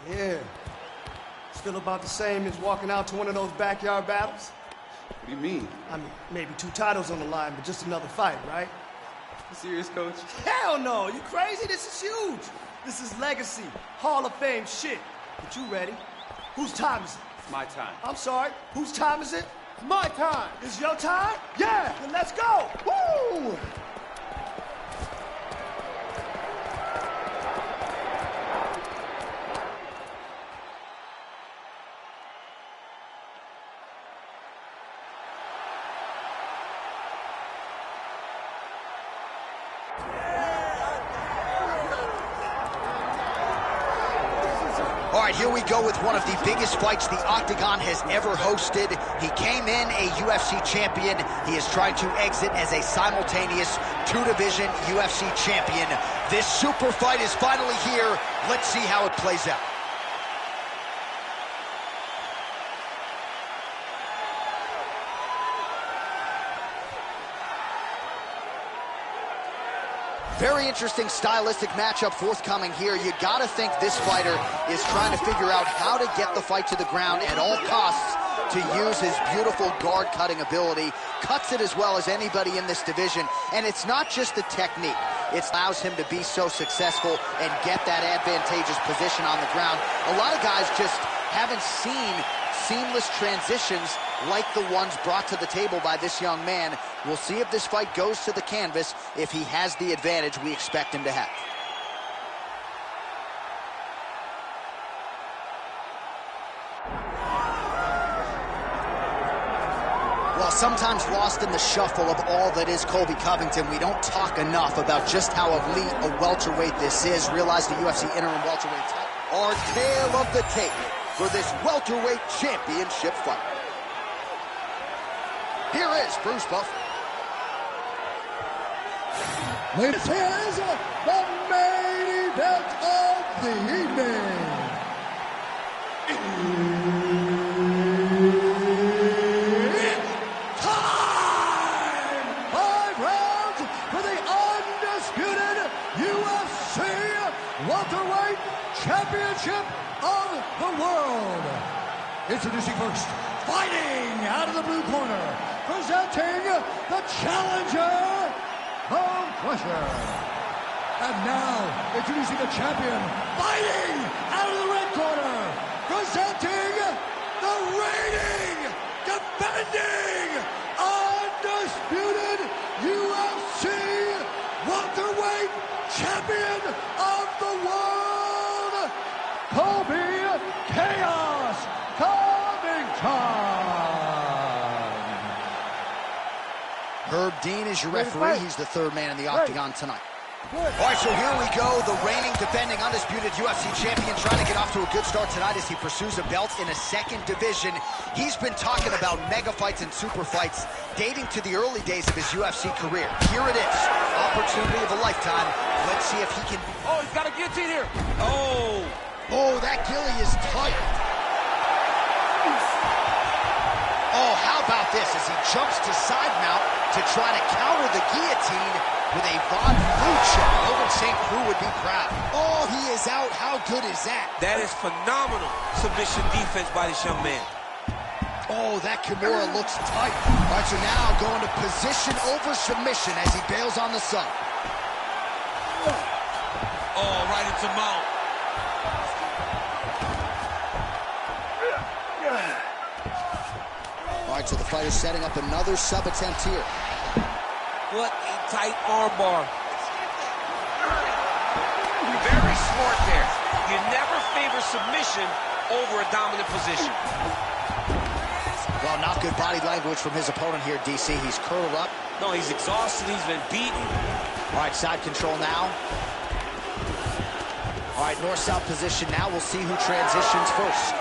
Yeah. Still about the same as walking out to one of those backyard battles? What do you mean? I mean, maybe 2 titles on the line, but just another fight, right? You serious, Coach? Hell no! You crazy? This is huge! This is legacy, Hall of Fame shit. But you ready? Whose time is it? It's my time. I'm sorry, whose time is it? It's my time! It's your time? Yeah! Then let's go! Woo! All right, here we go with one of the biggest fights the Octagon has ever hosted. He came in a UFC champion. He is trying to exit as a simultaneous 2-division UFC champion. This super fight is finally here. Let's see how it plays out. Very interesting stylistic matchup forthcoming here. You gotta think this fighter is trying to figure out how to get the fight to the ground at all costs to use his beautiful guard-cutting ability. Cuts it as well as anybody in this division. And it's not just the technique. It allows him to be so successful and get that advantageous position on the ground. A lot of guys just haven't seen seamless transitions like the ones brought to the table by this young man. We'll see if this fight goes to the canvas, if he has the advantage we expect him to have. Well, sometimes lost in the shuffle of all that is Colby Covington, we don't talk enough about just how elite a welterweight this is. Realize the UFC interim welterweight title. Our tale of the tape for this welterweight championship fight. Here is Bruce Buffer. This is the main event of the evening. It's time! 5 rounds for the undisputed UFC welterweight championship of the world. Introducing first, fighting out of the blue corner, presenting the challenger of pressure. And now, introducing the champion, fighting out of the red corner, presenting the reigning, defending, undisputed UFC welterweight champion of the world, Colby Chaos Covington. Herb Dean is your referee. He's the 3rd man in the Octagon tonight. All right, so here we go. The reigning, defending, undisputed UFC champion trying to get off to a good start tonight as he pursues a belt in a 2nd division. He's been talking about mega fights and super fights dating to the early days of his UFC career. Here it is. Opportunity of a lifetime. Let's see if he can... Oh, he's got a guillotine here. Oh. Oh, that ghillie is tight. Oh, how about this as he jumps to side mount to try to counter the guillotine with a Von Flue check. Logan St. Preux would be proud. Oh, he is out. How good is that? That is phenomenal submission defense by this young man. Oh, that Kimura looks tight. All right, so now going to position over submission as he bails on the sub. Oh, right into mount. All right, so the fighter's setting up another sub attempt here. What a tight armbar. Very smart there. You never favor submission over a dominant position. Well, not good body language from his opponent here, DC. He's curled up. No, he's exhausted. He's been beaten. All right, side control now. All right, north-south position now. We'll see who transitions first.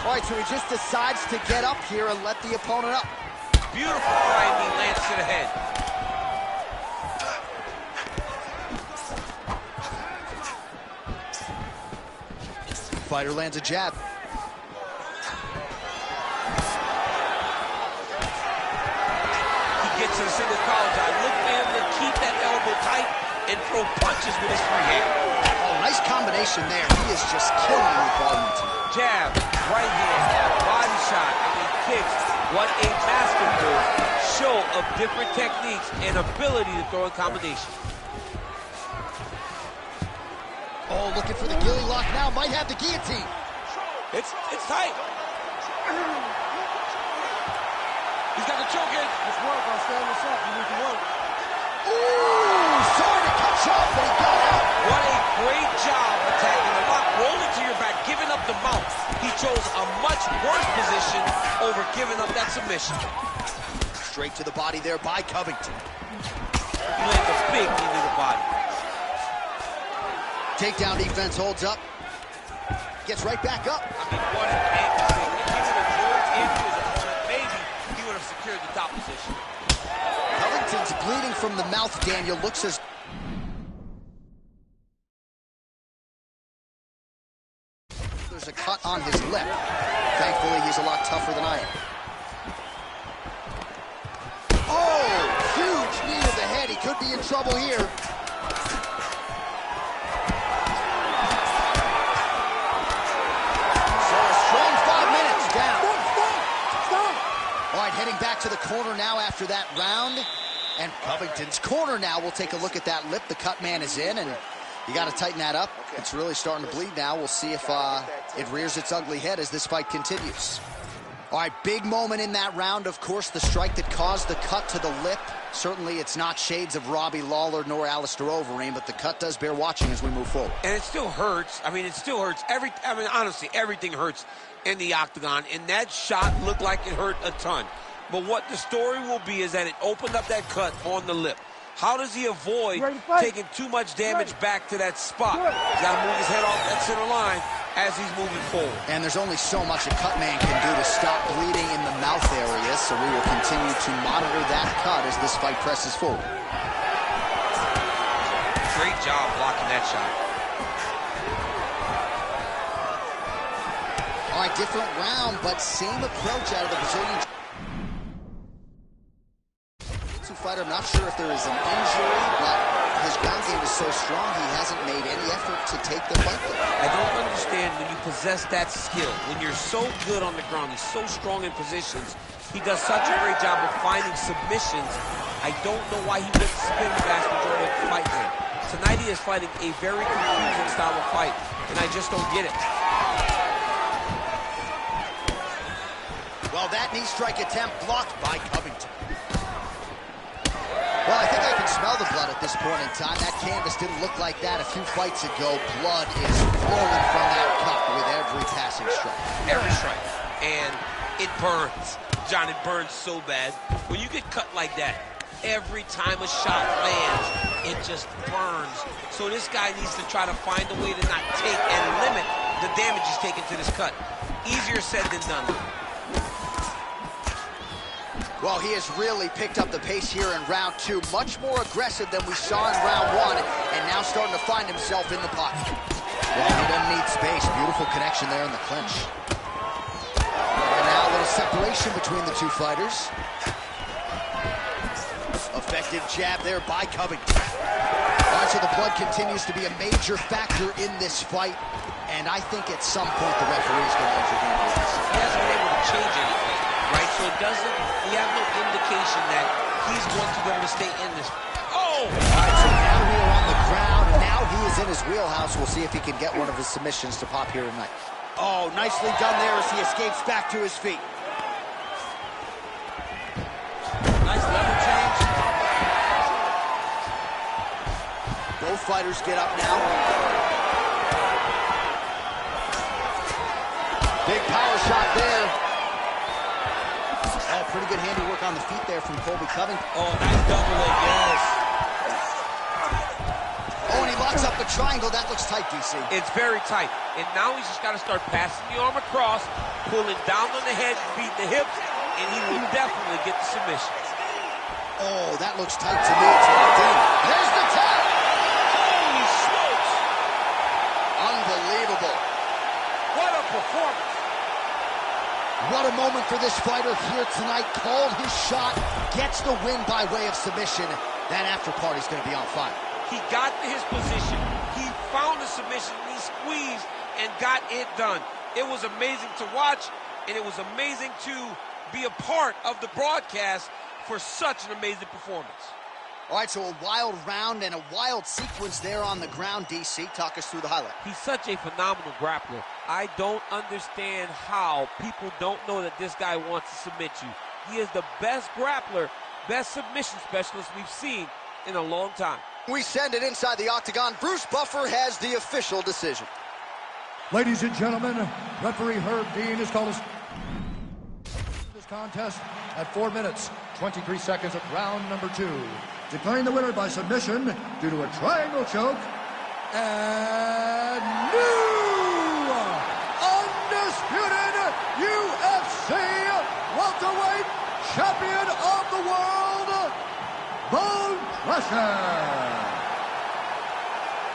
All right, so he just decides to get up here and let the opponent up. Beautiful flying knee lands to the head. Fighter lands a jab. He gets to the single collar tie. Look for him to keep that elbow tight and throw punches with his free hand. Oh, nice combination there. He is just killing with Arlington. Jab, right hand, body shot, kicks. What a masterful show of different techniques and ability to throw in combination. Oh, looking for the gilly lock now. Might have the guillotine. It's tight. He's got the choke in. Let's work, I'll stand this up. You need to work. Ooh, sorry to cut you off, but he got out. What a great job attacking the lock, rolling to your back, giving up the mount. He chose a much worse position over giving up that submission. Straight to the body there by Covington. He lands a big knee to the body. Takedown defense holds up. Gets right back up. I mean, what an angle. If he would have drilled into his opponent, maybe he would have secured the top position. Covington's bleeding from the mouth, Daniel. Looks as... there's a cut on his lip. Thankfully, he's a lot tougher than I am. Oh, huge knee to the head. He could be in trouble here. So a strong 5 minutes down. Stop! All right, heading back to the corner now after that round. And Covington's corner now. We'll take a look at that lip. The cut man is in, and you got to tighten that up. It's really starting to bleed now. We'll see if it rears its ugly head as this fight continues. All right, big moment in that round. Of course, the strike that caused the cut to the lip. Certainly, it's not shades of Robbie Lawler nor Alistair Overeem, but the cut does bear watching as we move forward. And it still hurts. I mean, it still hurts. Honestly, everything hurts in the octagon, and that shot looked like it hurt a ton. But what the story will be is that it opened up that cut on the lip. How does he avoid taking too much damage back to that spot? He's got to move his head off that center line as he's moving forward. And there's only so much a cut man can do to stop bleeding in the mouth area, so we will continue to monitor that cut as this fight presses forward. Great job blocking that shot. All right, different round, but same approach out of the Brazilian fighter. I'm not sure if there is an injury, but his ground game is so strong he hasn't made any effort to take the fight. I don't understand when you possess that skill, when you're so good on the ground, he's so strong in positions, he does such a great job of finding submissions. I don't know why he wouldn't spin the vast majority of the fight there. Tonight he is fighting a very confusing style of fight, and I just don't get it. Well, that knee strike attempt blocked by Covington. Well, I think I can smell the blood at this point in time. That canvas didn't look like that a few fights ago. Blood is flowing from that cut with every passing strike. Every strike. And it burns. John, it burns so bad. When you get cut like that, every time a shot lands, it just burns. So this guy needs to try to find a way to not take and limit the damage he's taken to this cut. Easier said than done. Well, he has really picked up the pace here in round two. Much more aggressive than we saw in round one, and now starting to find himself in the pocket. Well, he doesn't need space. Beautiful connection there in the clinch. And now a little separation between the two fighters. Effective jab there by Covington. All right, so the blood continues to be a major factor in this fight, and I think at some point the referee is going to intervene with this. He hasn't been able to change anything, right? So it doesn't, we have no indication that he's going to be able to stay in this. Oh! All right, so now we are on the ground, and now he is in his wheelhouse. We'll see if he can get one of his submissions to pop here tonight. Oh, nicely done there as he escapes back to his feet. Nice level change. Both fighters get up now. Big power shot there. Oh, pretty good handiwork on the feet there from Colby Covington. Oh, nice double leg, yes. Oh, and he locks up the triangle. That looks tight, DC. It's very tight. And now he's just got to start passing the arm across, pulling down on the head, beating the hips, and he will definitely get the submission. Oh, that looks tight to me. It's locked in. There's the tap. Holy smokes. Unbelievable. What a performance. What a moment for this fighter here tonight. Called his shot, gets the win by way of submission. That after party's going to be on fire. He got to his position. He found the submission. He squeezed and got it done. It was amazing to watch, and it was amazing to be a part of the broadcast for such an amazing performance. All right, so a wild round and a wild sequence there on the ground. DC, talk us through the highlight. He's such a phenomenal grappler. I don't understand how people don't know that this guy wants to submit you. He is the best grappler, best submission specialist we've seen in a long time. We send it inside the octagon. Bruce Buffer has the official decision. Ladies and gentlemen, referee Herb Dean has called this contest at 4 minutes, 23 seconds of round number 2. Declaring the winner by submission due to a triangle choke, and new undisputed UFC welterweight champion of the world, Bone Crusher.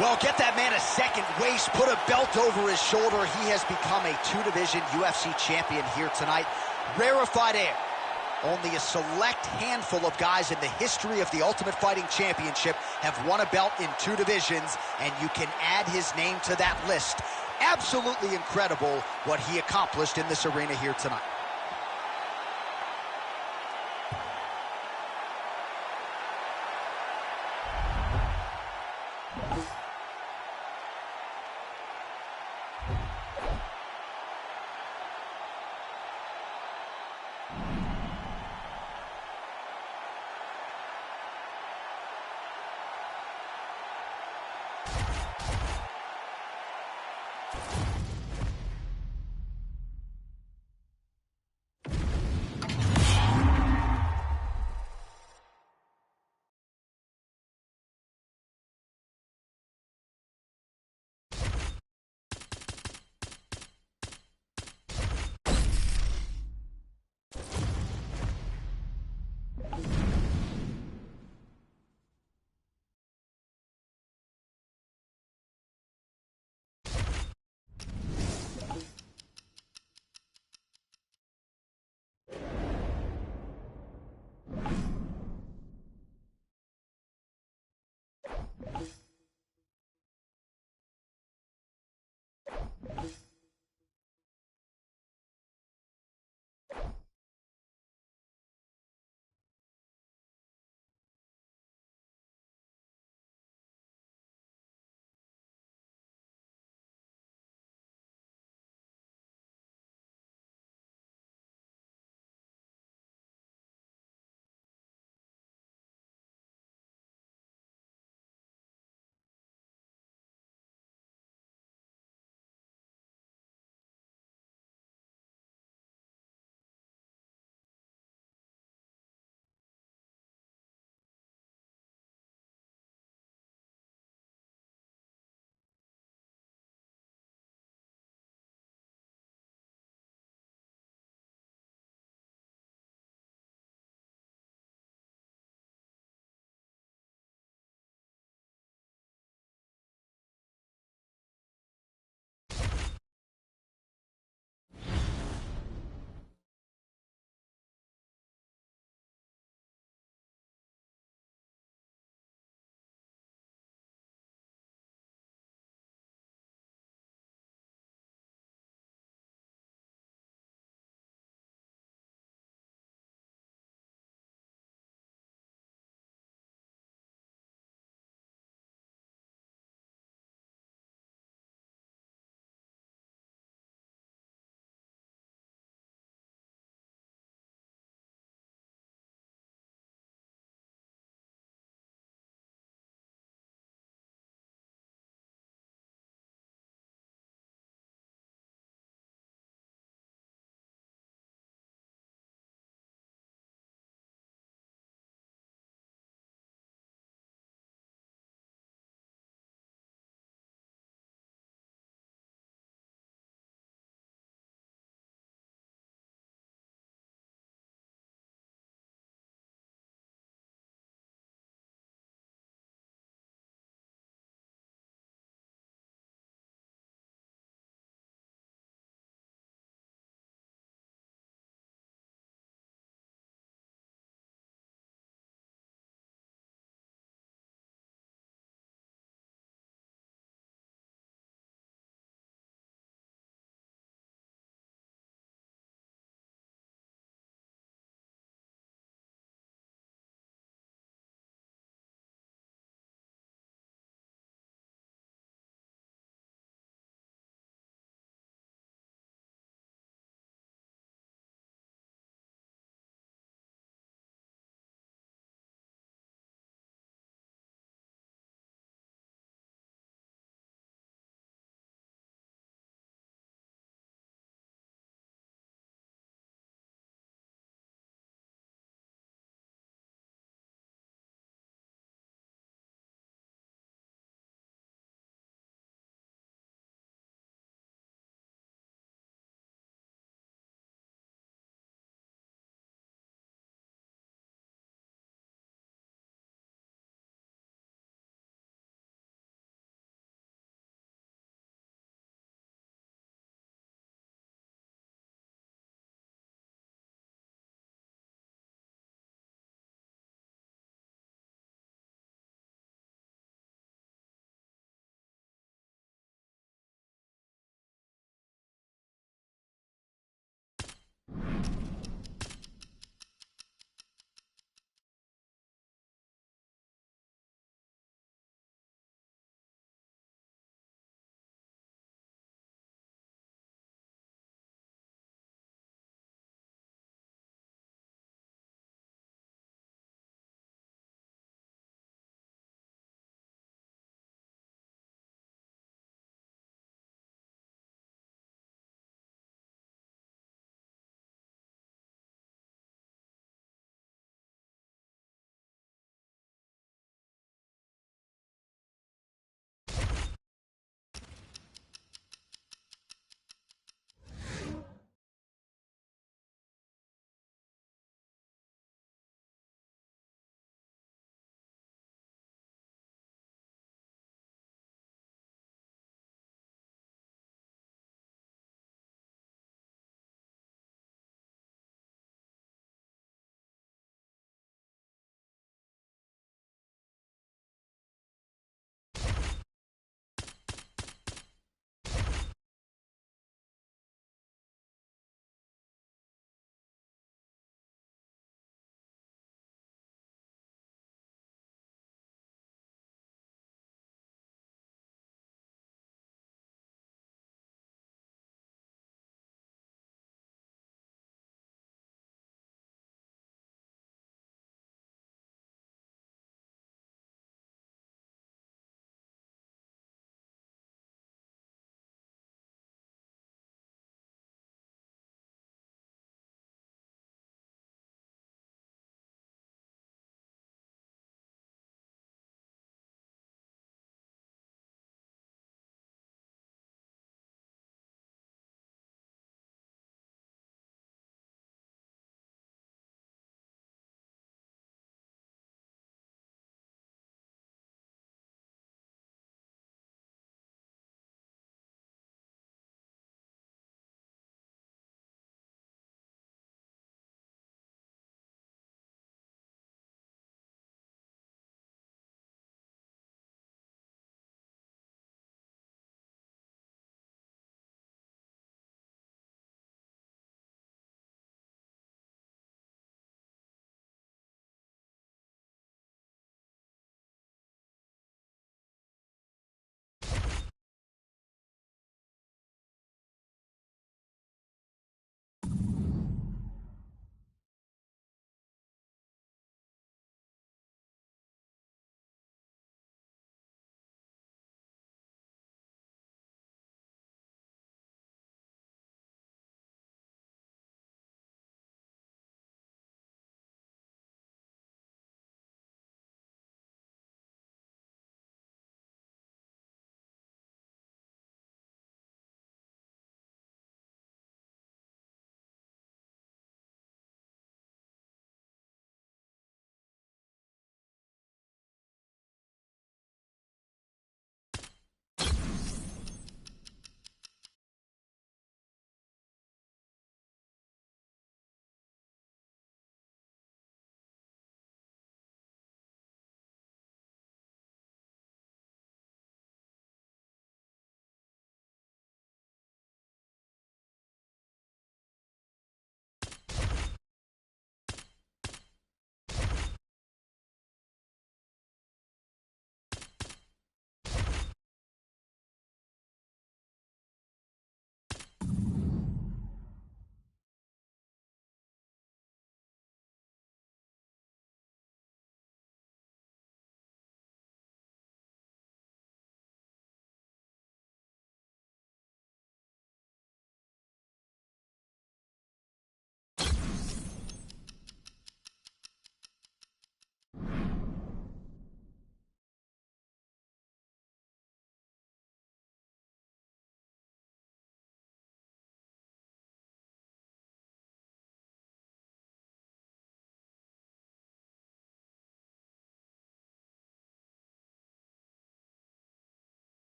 Well, get that man a second waist, put a belt over his shoulder. He has become a 2-division UFC champion here tonight. Rarefied air. Only a select handful of guys in the history of the Ultimate Fighting Championship have won a belt in 2 divisions, and you can add his name to that list. Absolutely incredible what he accomplished in this arena here tonight.